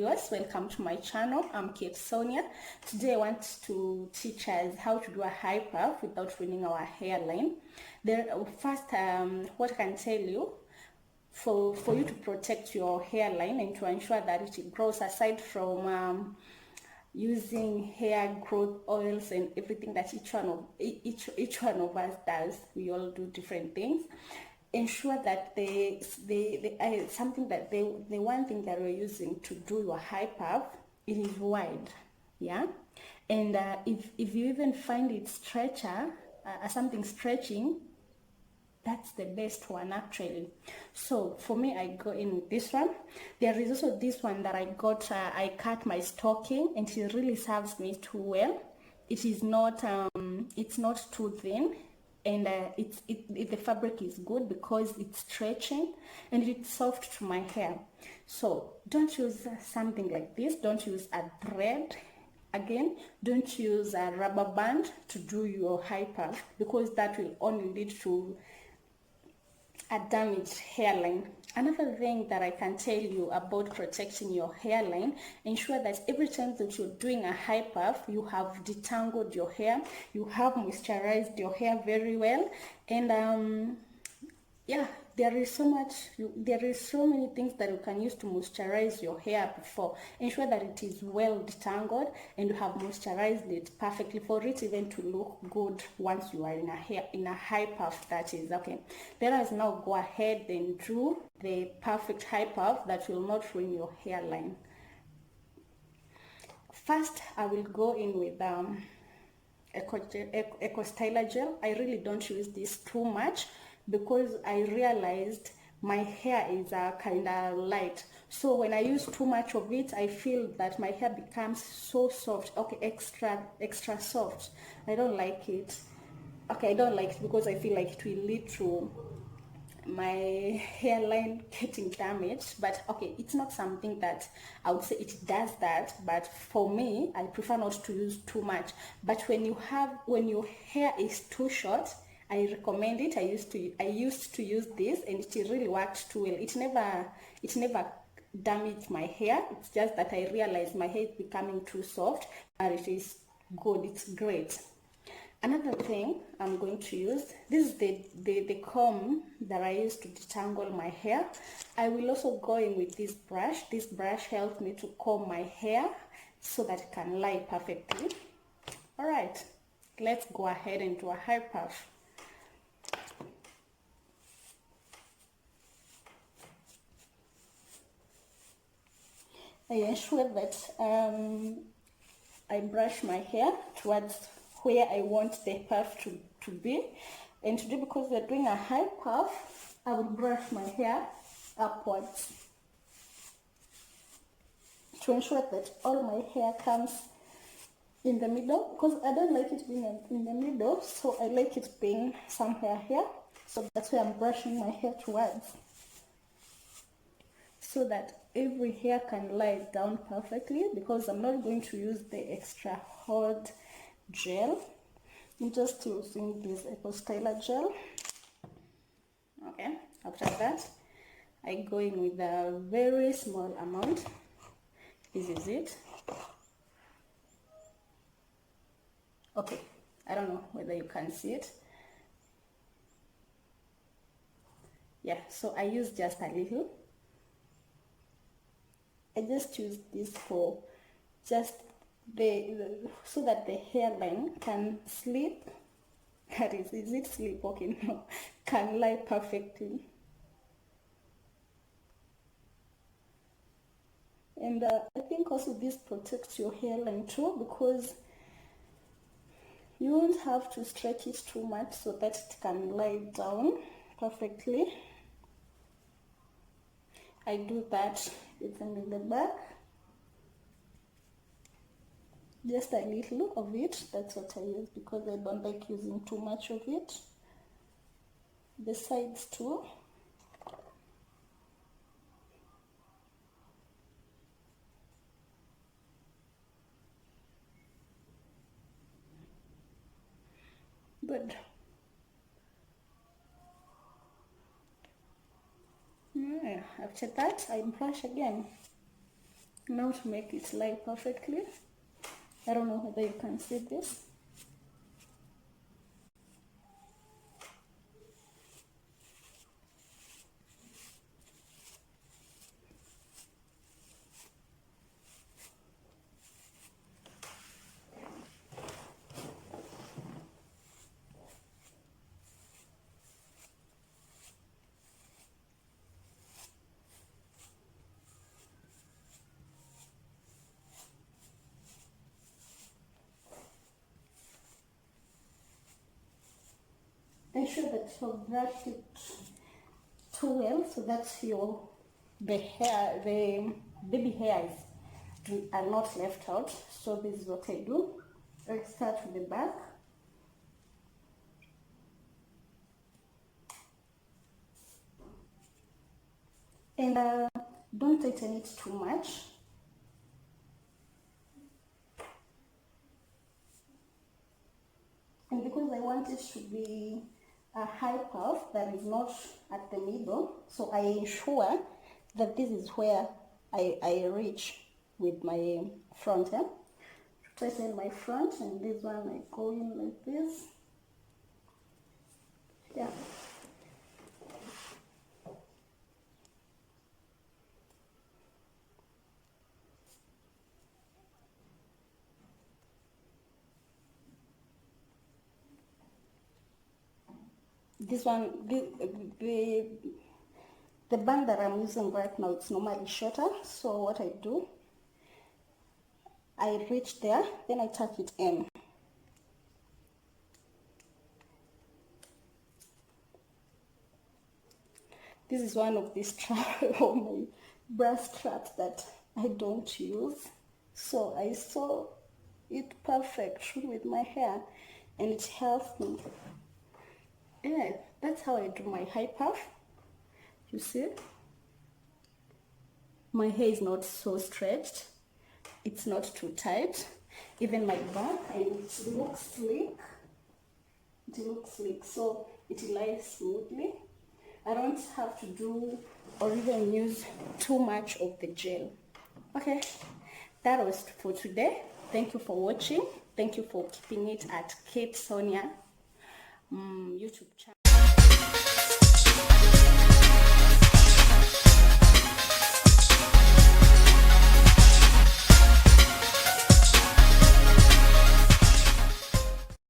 viewers, welcome to my channel. I'm Cate Sonia. Today I want to teach us how to do a high puff without ruining our hairline. First, what I can tell you, for you to protect your hairline and to ensure that it grows, aside from using hair growth oils and everything that each one of us does, we all do different things. Ensure that the one thing that we're using to do your high puff, it is wide, yeah. And if you even find it something stretching, that's the best one actually. So for me, I go in with this one. There is also this one that I got. I cut my stocking, and it really serves me too well. It is not it's not too thin, and the fabric is good because it's stretching and it's soft to my hair. So don't use something like this. Don't use a thread. Again, don't use a rubber band to do your high puff, because that will only lead to a damaged hairline. Another thing that I can tell you about protecting your hairline, ensure that every time that you're doing a high puff, you have detangled your hair, you have moisturized your hair very well, and yeah, there is so many things that you can use to moisturize your hair before. Ensure that it is well detangled and you have moisturized it perfectly for it even to look good once you are in a high puff, that is. Okay, let us now go ahead and do the perfect high puff that will not ruin your hairline. First, I will go in with Eco Styler gel. I really don't use this too much, because I realized my hair is kind of light, so when I use too much of it, I feel that my hair becomes so soft. Okay, extra soft. I don't like it. Okay, I don't like it because I feel like it will lead to my hairline getting damaged. But okay, it's not something that I would say it does that, but for me, I prefer not to use too much. But when your hair is too short, I recommend it. I used to use this, and it really worked too well. It never damaged my hair. It's just that I realized my hair is becoming too soft, but it is good. It's great. Another thing I'm going to use, this is the comb that I use to detangle my hair. I will also go in with this brush. This brush helps me to comb my hair so that it can lie perfectly. All right, let's go ahead and do a high puff. I ensure that I brush my hair towards where I want the puff to be. And today, because we're doing a high puff, I will brush my hair upwards to ensure that all my hair comes in the middle, because I don't like it being in the middle, so I like it being somewhere here. So that's where I'm brushing my hair towards, so that every hair can lie down perfectly, because I'm not going to use the extra hard gel. I'm just using this Eco Styler gel. Okay, after that, I go in with a very small amount. This is it. Okay, I don't know whether you can see it. Yeah, so I use just a little. I just use this for just so that the hairline can sleep. That is it sleep? Okay, no, can lie perfectly. And I think also this protects your hairline too, because you won't have to stretch it too much so that it can lie down perfectly. I do that even in the back. Just a little of it, that's what I use, because I don't like using too much of it. The sides too. Good. Yeah, after that, I brush again. Now to make it lie perfectly. I don't know whether you can see this. Ensure that you've brushed it too well so that the baby hairs are not left out. So this is what I do. I start with the back. And don't tighten it too much. And because I want it to be a high puff that is not at the middle, so I ensure that this is where I reach with my front end. Tighten my front, and this one I go in like this. Yeah. This one, the band that I'm using right now, it's normally shorter. So what I do, I reach there, then I tuck it in. This is one of these straps or my brass straps that I don't use. So I sew it perfect with my hair, and it helps me. Yeah, that's how I do my high puff. You see? My hair is not so stretched. It's not too tight. Even my back, and it looks sleek. It looks sleek, so it lies smoothly. I don't have to do or even use too much of the gel. Okay, that was for today. Thank you for watching. Thank you for keeping it at Cate Sonia YouTube channel.